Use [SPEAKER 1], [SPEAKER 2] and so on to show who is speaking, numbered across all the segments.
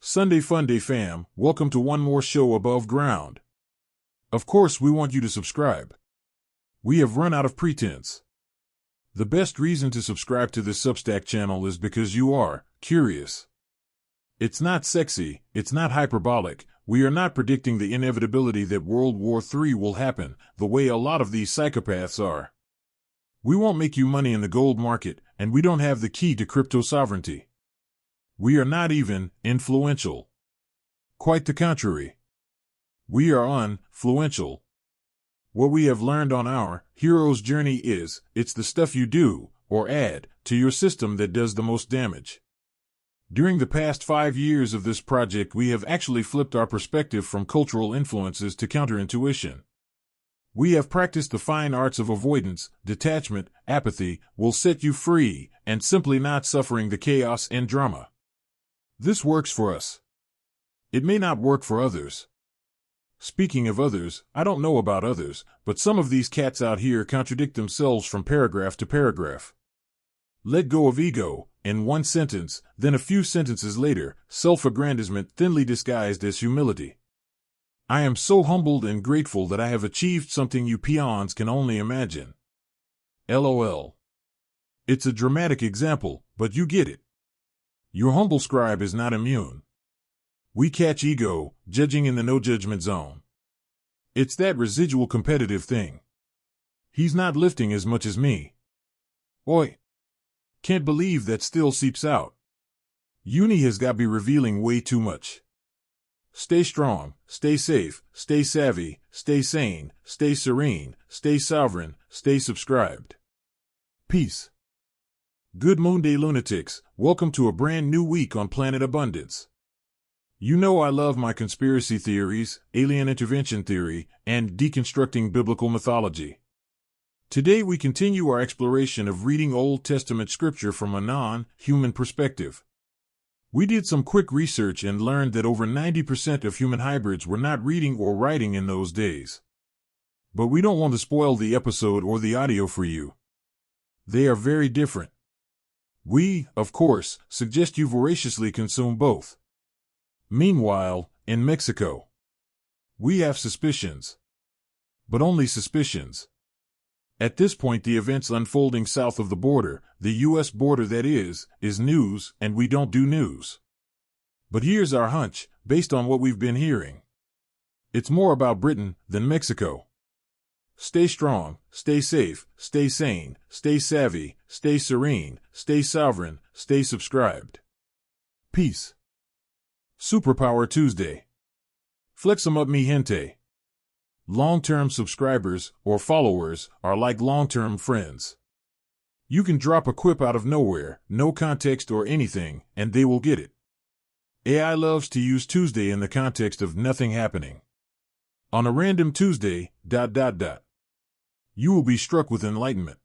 [SPEAKER 1] Sunday Funday fam, welcome to one more show above ground. Of course, we want you to subscribe. We have run out of pretense. The best reason to subscribe to this Substack channel is because you are curious. It's not sexy, it's not hyperbolic. We are not predicting the inevitability that World War III will happen, the way a lot of these psychopaths are. We won't make you money in the gold market, and we don't have the key to crypto sovereignty. We are not even influential. Quite the contrary. We are unfluential. What we have learned on our hero's journey is, it's the stuff you do, or add, to your system that does the most damage. During the past 5 years of this project, we have actually flipped our perspective from cultural influences to counterintuition. We have practiced the fine arts of avoidance, detachment, apathy, will set you free, and simply not suffering the chaos and drama. This works for us. It may not work for others. Speaking of others, I don't know about others, but some of these cats out here contradict themselves from paragraph to paragraph. Let go of ego, in one sentence, then a few sentences later, self-aggrandizement thinly disguised as humility. I am so humbled and grateful that I have achieved something you peons can only imagine. LOL. It's a dramatic example, but you get it. Your humble scribe is not immune. We catch ego, judging in the no-judgment zone. It's that residual competitive thing. He's not lifting as much as me. Oi. Can't believe that still seeps out. Uni has got me revealing way too much. Stay strong, stay safe, stay savvy, stay sane, stay serene, stay sovereign, stay subscribed. Peace. Good Moon Day lunatics, welcome to a brand new week on Planet Abundance. You know I love my conspiracy theories, alien intervention theory, and deconstructing biblical mythology. Today we continue our exploration of reading Old Testament scripture from a non-human perspective. We did some quick research and learned that over 90% of human hybrids were not reading or writing in those days. But we don't want to spoil the episode or the audio for you. They are very different. We, of course, suggest you voraciously consume both. Meanwhile, in Mexico, we have suspicions. But only suspicions. At this point, the events unfolding south of the border, the U.S. border that is news, and we don't do news. But here's our hunch, based on what we've been hearing. It's more about Britain than Mexico. Stay strong, stay safe, stay sane, stay savvy, stay serene, stay sovereign, stay subscribed. Peace. Superpower Tuesday. Flex 'em up, mi gente. Long-term subscribers, or followers, are like long-term friends. You can drop a quip out of nowhere, no context or anything, and they will get it. AI loves to use Tuesday in the context of nothing happening. On a random Tuesday, ... You will be struck with enlightenment.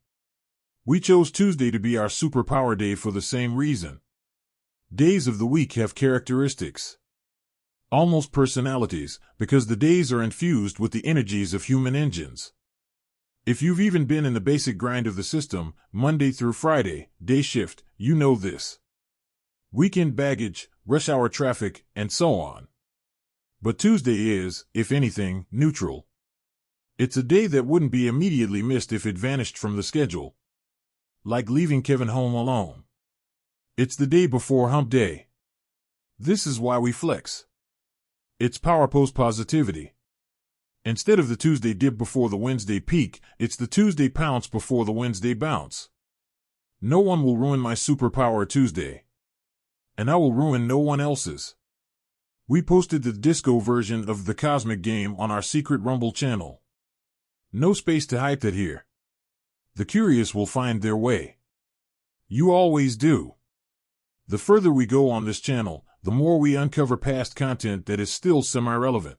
[SPEAKER 1] We chose Tuesday to be our superpower day for the same reason. Days of the week have characteristics. Almost personalities, because the days are infused with the energies of human engines. If you've even been in the basic grind of the system, Monday through Friday, day shift, you know this. Weekend baggage, rush hour traffic, and so on. But Tuesday is, if anything, neutral. It's a day that wouldn't be immediately missed if it vanished from the schedule. Like leaving Kevin home alone. It's the day before hump day. This is why we flex. It's power post positivity. Instead of the Tuesday dip before the Wednesday peak, it's the Tuesday pounce before the Wednesday bounce. No one will ruin my superpower Tuesday. And I will ruin no one else's. We posted the disco version of The Cosmic Game on our secret Rumble channel. No space to hype that here. The curious will find their way. You always do. The further we go on this channel, the more we uncover past content that is still semi-relevant.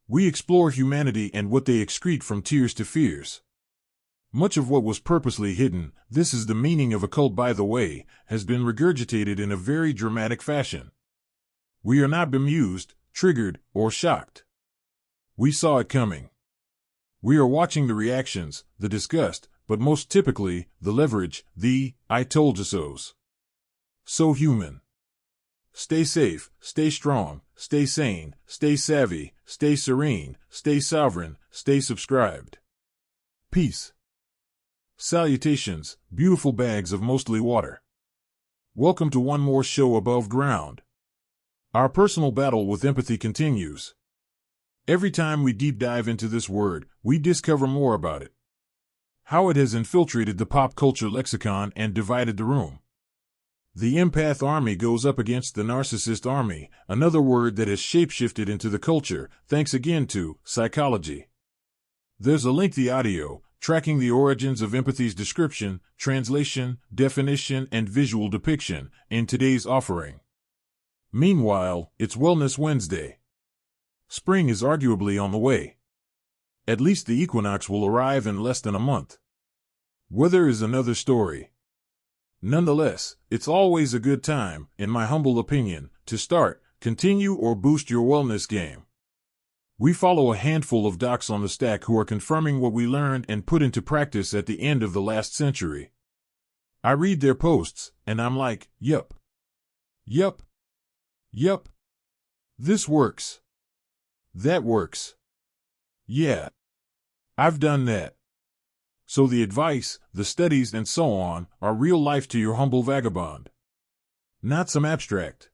[SPEAKER 1] We explore humanity and what they excrete from tears to fears. Much of what was purposely hidden, this is the meaning of a cult by the way, has been regurgitated in a very dramatic fashion. We are not bemused, triggered, or shocked. We saw it coming. We are watching the reactions, the disgust, but most typically, the leverage, the I told you so's. So human. stay safe, stay strong, stay sane, stay savvy, stay serene, stay sovereign, stay subscribed. Peace. Salutations, beautiful bags of mostly water. Welcome to one more show above ground. Our personal battle with empathy continues. Every time we deep dive into this word, we discover more about it. How it has infiltrated the pop culture lexicon and divided the room. The empath army goes up against the narcissist army, another word that has shapeshifted into the culture, thanks again to psychology. There's a lengthy audio, tracking the origins of empathy's description, translation, definition, and visual depiction, in today's offering. Meanwhile, it's Wellness Wednesday. Spring is arguably on the way. At least the equinox will arrive in less than a month. Weather is another story. Nonetheless, it's always a good time, in my humble opinion, to start, continue, or boost your wellness game. We follow a handful of docs on the stack who are confirming what we learned and put into practice at the end of the last century. I read their posts, and I'm like, yup. Yup. Yup. This works. That works. Yeah. I've done that. So the advice, the studies, and so on are real life to your humble vagabond. Not some abstract.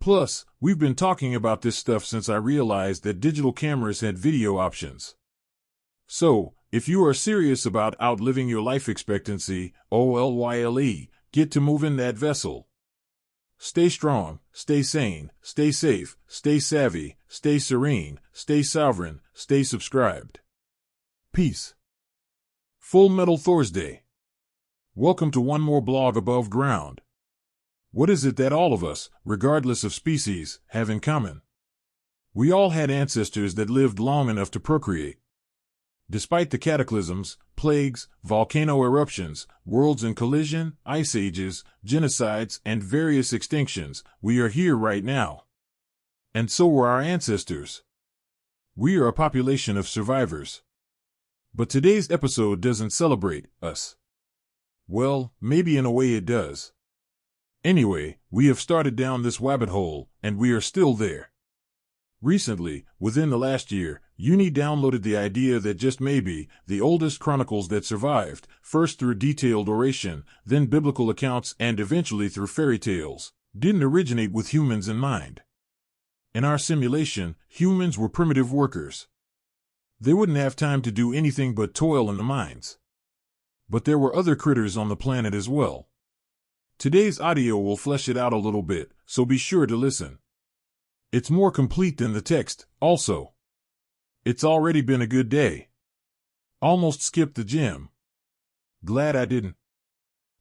[SPEAKER 1] Plus, we've been talking about this stuff since I realized that digital cameras had video options. So, if you are serious about outliving your life expectancy, OLYLE, get to moving that vessel. Stay strong, stay sane, stay safe, stay savvy, stay serene, stay sovereign, stay subscribed. Peace. Full Metal Thursday. Welcome to one more blog above ground. What is it that all of us, regardless of species, have in common? We all had ancestors that lived long enough to procreate. Despite the cataclysms, plagues, volcano eruptions, worlds in collision, ice ages, genocides, and various extinctions, we are here right now. And so were our ancestors. We are a population of survivors. But today's episode doesn't celebrate us. Well, maybe in a way it does. Anyway, we have started down this rabbit hole, and we are still there. Recently, within the last year, Uni downloaded the idea that just maybe, the oldest chronicles that survived, first through detailed oration, then biblical accounts, and eventually through fairy tales, didn't originate with humans in mind. In our simulation, humans were primitive workers. They wouldn't have time to do anything but toil in the mines. But there were other critters on the planet as well. Today's audio will flesh it out a little bit, so be sure to listen. It's more complete than the text, also. It's already been a good day. Almost skipped the gym. Glad I didn't.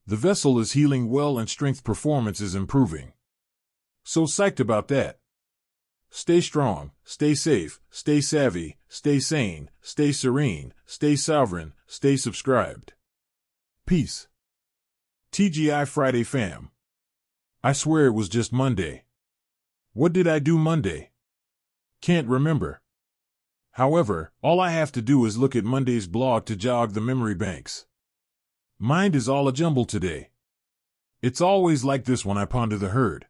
[SPEAKER 1] The vessel is healing well and strength performance is improving. So psyched about that. Stay strong, stay safe, stay savvy, stay sane, stay serene, stay sovereign, stay subscribed. Peace. TGI Friday fam. I swear it was just Monday. What did I do Monday? Can't remember. However, all I have to do is look at Monday's blog to jog the memory banks. Mind is all a jumble today. It's always like this when I ponder the herd.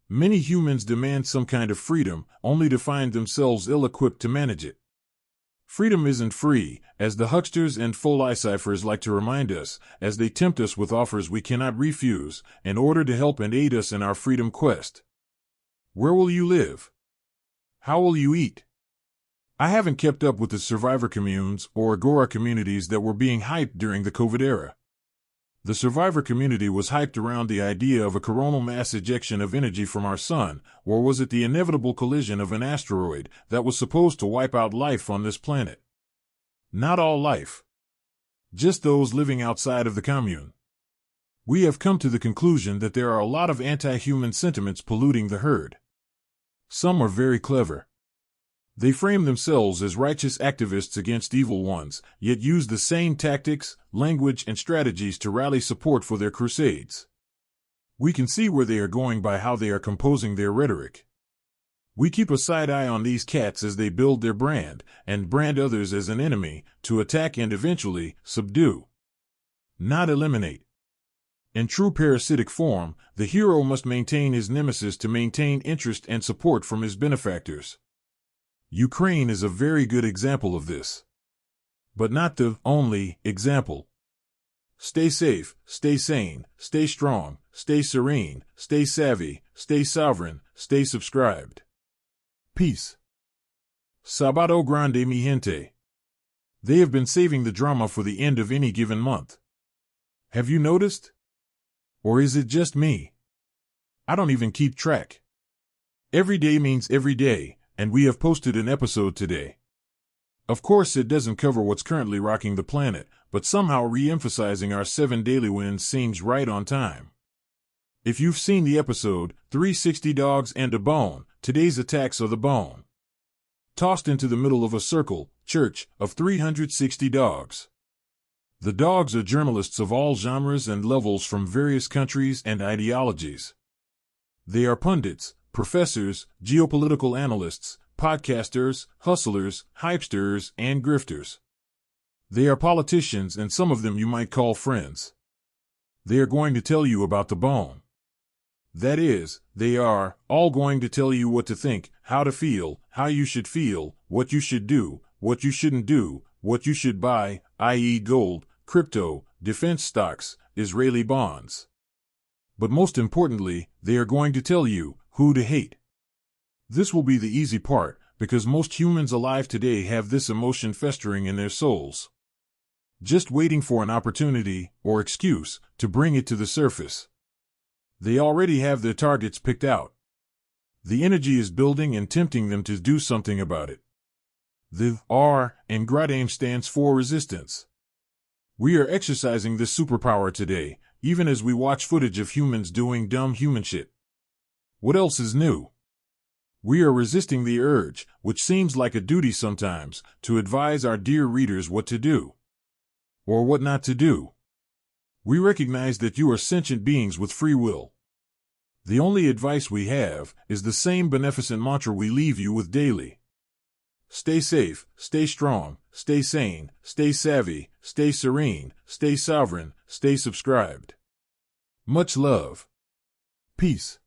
[SPEAKER 1] Many humans demand some kind of freedom, only to find themselves ill-equipped to manage it. Freedom isn't free, as the hucksters and philosophers like to remind us, as they tempt us with offers we cannot refuse, in order to help and aid us in our freedom quest. Where will you live? How will you eat? I haven't kept up with the survivor communes or agora communities that were being hyped during the COVID era. The survivor community was hyped around the idea of a coronal mass ejection of energy from our sun, or was it the inevitable collision of an asteroid that was supposed to wipe out life on this planet? Not all life. Just those living outside of the commune. We have come to the conclusion that there are a lot of anti-human sentiments polluting the herd. Some are very clever. They frame themselves as righteous activists against evil ones, yet use the same tactics, language, and strategies to rally support for their crusades. We can see where they are going by how they are composing their rhetoric. We keep a side eye on these cats as they build their brand, and brand others as an enemy, to attack and eventually subdue. Not eliminate. In true parasitic form, the hero must maintain his nemesis to maintain interest and support from his benefactors. Ukraine is a very good example of this. But not the only example. Stay safe, stay sane, stay strong, stay serene, stay savvy, stay sovereign, stay subscribed. Peace. Sabado grande mi gente. They have been saving the drama for the end of any given month. Have you noticed? Or is it just me? I don't even keep track. Every day means every day, and we have posted an episode today. Of course, it doesn't cover what's currently rocking the planet, but somehow re-emphasizing our 7 daily wins seems right on time. If you've seen the episode, 360 Dogs and a Bone, today's attacks are the bone. Tossed into the middle of a circle, church, of 360 dogs. The dogs are journalists of all genres and levels from various countries and ideologies. They are pundits, professors, geopolitical analysts, podcasters, hustlers, hypesters, and grifters. They are politicians, and some of them you might call friends. They are going to tell you about the bone. That is, they are all going to tell you what to think, how to feel, how you should feel, what you should do, what you shouldn't do, what you should buy, i.e. gold, crypto, defense stocks, Israeli bonds. But most importantly, they are going to tell you who to hate. This will be the easy part, because most humans alive today have this emotion festering in their souls, just waiting for an opportunity, or excuse, to bring it to the surface. They already have their targets picked out. The energy is building and tempting them to do something about it. The R in Gradame stands for resistance. We are exercising this superpower today, even as we watch footage of humans doing dumb human shit. What else is new? We are resisting the urge, which seems like a duty sometimes, to advise our dear readers what to do. Or what not to do. We recognize that you are sentient beings with free will. The only advice we have is the same beneficent mantra we leave you with daily. Stay safe, stay strong, stay sane, stay savvy, stay serene, stay sovereign, stay subscribed. Much love. Peace.